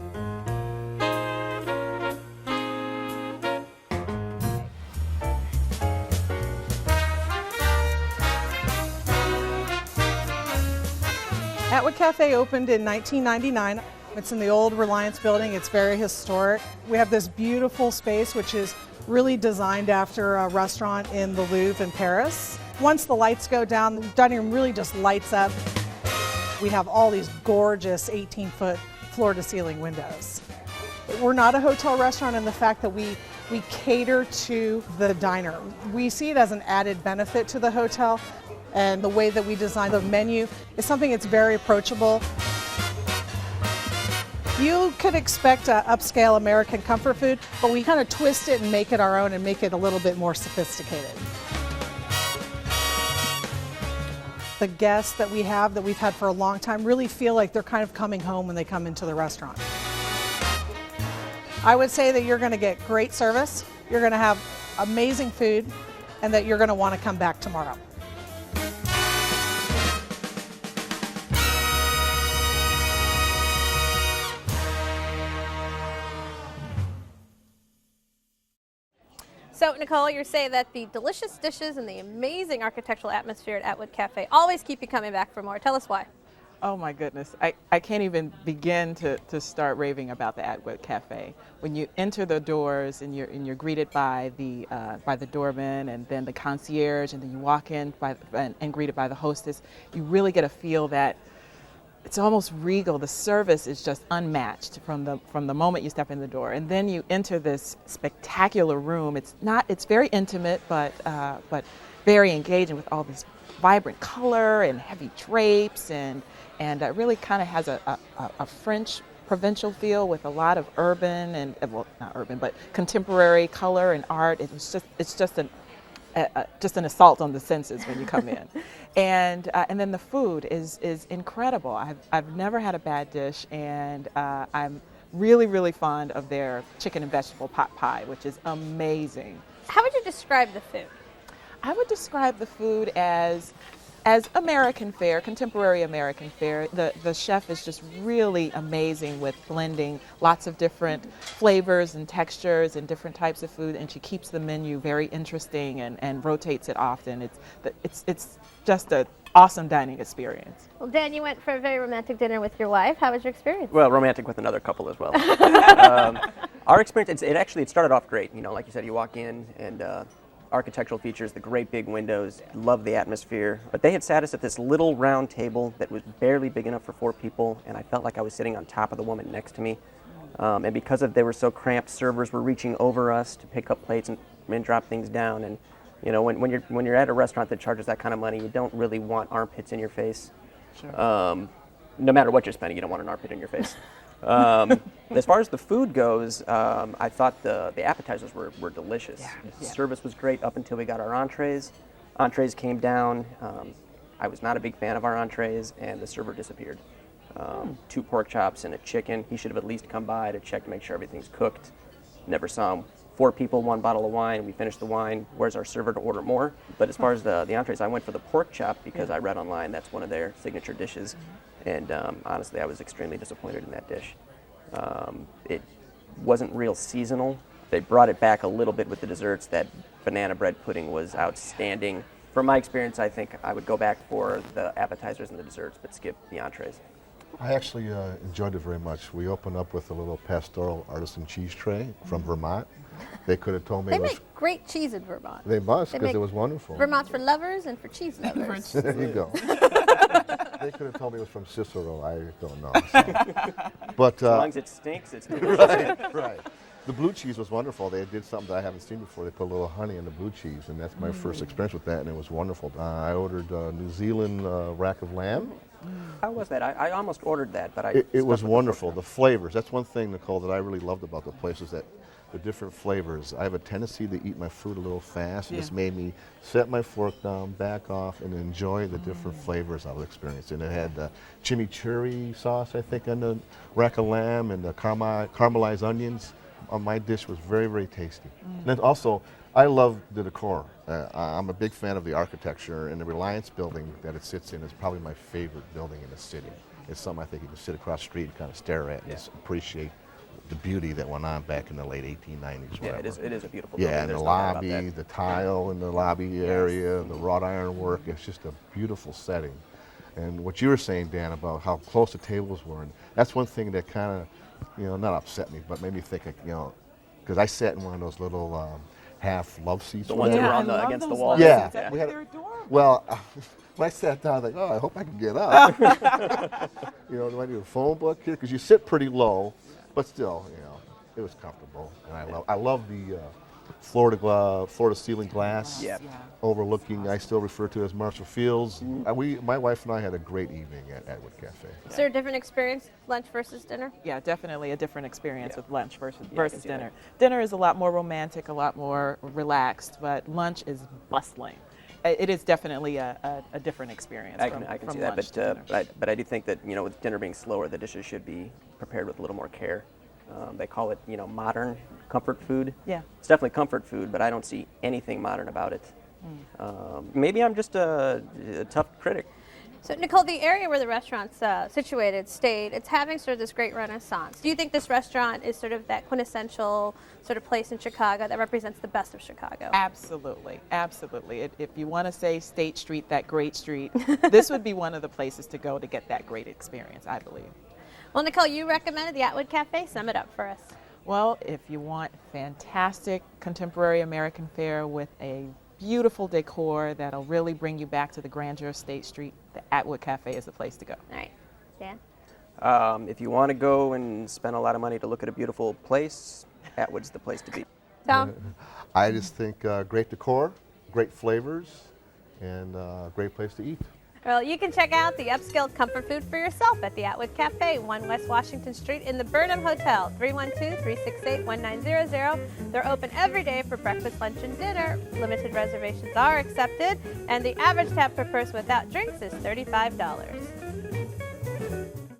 Atwood Cafe opened in 1999. It's in the old Reliance building. It's very historic. We have this beautiful space which is really designed after a restaurant in the Louvre in Paris. Once the lights go down, the dining room really just lights up. We have all these gorgeous 18-foot floor-to-ceiling windows. We're not a hotel restaurant in the fact that we cater to the diner. We see it as an added benefit to the hotel, and the way that we design the menu is something that's very approachable. You could expect upscale American comfort food, but we kind of twist it and make it our own and make it a little bit more sophisticated. The guests that we've had for a long time, really feel like they're kind of coming home when they come into the restaurant. I would say that you're going to get great service, you're going to have amazing food, and that you're going to want to come back tomorrow. So, Nicole, you're saying that the delicious dishes and the amazing architectural atmosphere at Atwood Cafe always keep you coming back for more. Tell us why. Oh my goodness, I can't even begin to start raving about the Atwood Cafe. When you enter the doors and you're greeted by the doorman and then the concierge, and then you walk in and greeted by the hostess, you really get a feel that it's almost regal. The service is just unmatched from the moment you step in the door. And then you enter this spectacular room. It's very intimate, but very engaging with all this vibrant color and heavy drapes, and it really kind of has a French provincial feel with a lot of urban and, well, not urban, but contemporary color and art. It's just an assault on the senses when you come in. And then the food is incredible. I've never had a bad dish, and I'm really, really fond of their chicken and vegetable pot pie, which is amazing. How would you describe the food? I would describe the food as American fare, contemporary American fare. The chef is just really amazing with blending lots of different flavors and textures and different types of food, and she keeps the menu very interesting and rotates it often. It's just an awesome dining experience. Well, Dan, you went for a very romantic dinner with your wife. How was your experience? Well, romantic with another couple as well. Our experience, it started off great. You know, like you said, you walk in and architectural features, the great big windows, love the atmosphere. But they had sat us at this little round table that was barely big enough for 4 people, and I felt like I was sitting on top of the woman next to me. And because they were so cramped, servers were reaching over us to pick up plates and drop things down. And you know, when you're at a restaurant that charges that kind of money, you don't really want armpits in your face. Sure. No matter what you're spending, you don't want an armpit in your face. As far as the food goes, I thought the appetizers were delicious. Yeah. The service was great up until we got our entrees. Entrees came down. I was not a big fan of our entrees, and the server disappeared. 2 pork chops and a chicken. He should have at least come by to check to make sure everything's cooked. Never saw him. 4 people, 1 bottle of wine. We finished the wine. Where's our server to order more? But as far as the entrees, I went for the pork chop because I read online that's one of their signature dishes. And honestly, I was extremely disappointed in that dish. It wasn't real seasonal. They brought it back a little bit with the desserts. That banana bread pudding was outstanding. From my experience, I think I would go back for the appetizers and the desserts, but skip the entrees. I actually enjoyed it very much. We opened up with a little pastoral artisan cheese tray from Vermont. They could have told me They make great cheese in Vermont. They must, because it was wonderful. Vermont's for lovers and for cheese lovers. There you go. They could have told me it was from Cicero. I don't know. So. But as long as it stinks, it's right, right. The blue cheese was wonderful. They did something that I haven't seen before. They put a little honey in the blue cheese, and that's my first experience with that, and it was wonderful. I ordered New Zealand rack of lamb. How was that? I almost ordered that, but It was wonderful. The flavors. That's one thing, Nicole, that I really loved about the place is that the different flavors. I have a tendency to eat my food a little fast, and this made me set my fork down, back off, and enjoy the different flavors I was experiencing. It had chimichurri sauce, I think, on the rack of lamb, and the caramelized onions. My dish was very, very tasty. And then also, I love the decor. I'm a big fan of the architecture, and the Reliance building that it sits in is probably my favorite building in the city. It's something I think you can sit across the street and kind of stare at and just appreciate the beauty that went on back in the late 1890s. Yeah, whatever. it is a beautiful Yeah, building. and the There's no doubt about lobby, that. the tile in the lobby area, the wrought iron work, it's just a beautiful setting. And what you were saying, Dan, about how close the tables were, and that's one thing that kind of, not upset me, but made me think, because I sat in one of those little half love seats. The ones that Yeah, were I on love against the those wall. love Yeah, seats. I we think had- they're adorable. Well, when I sat down, I was like, oh, I hope I can get up. Do I need a phone book here? Because you sit pretty low, but still, it was comfortable. And I love the floor to ceiling glass Yeah. overlooking. I still refer to it as Marshall Fields. My wife and I had a great evening at Atwood Cafe. Is there a different experience, lunch versus dinner? Yeah, definitely a different experience Yeah. with lunch versus Yeah, I can see dinner. Dinner is a lot more romantic, a lot more relaxed, but lunch is bustling. It is definitely a different experience. I can from see that, lunch to dinner. but I do think that with dinner being slower, the dishes should be prepared with a little more care. They call it modern comfort food. Yeah. It's definitely comfort food, but I don't see anything modern about it. Maybe I'm just a tough critic. So, Nicole, the area where the restaurant's situated, it's having sort of this great renaissance. Do you think this restaurant is sort of that quintessential sort of place in Chicago that represents the best of Chicago? Absolutely, absolutely. If you want to say State Street, that great street, this would be one of the places to go to get that great experience, I believe. Well, Nicole, you recommended the Atwood Cafe. Sum it up for us. Well, if you want fantastic contemporary American fare with a beautiful decor that'll really bring you back to the grandeur of State Street, the Atwood Cafe is the place to go. All right. Dan? If you want to go and spend a lot of money to look at a beautiful place, Atwood's the place to be. Tom? I just think great decor, great flavors, and great place to eat. Well, you can check out the upscale comfort food for yourself at the Atwood Cafe, 1 West Washington Street in the Burnham Hotel, 312-368-1900. They're open every day for breakfast, lunch, and dinner. Limited reservations are accepted, and the average tab per person without drinks is $35.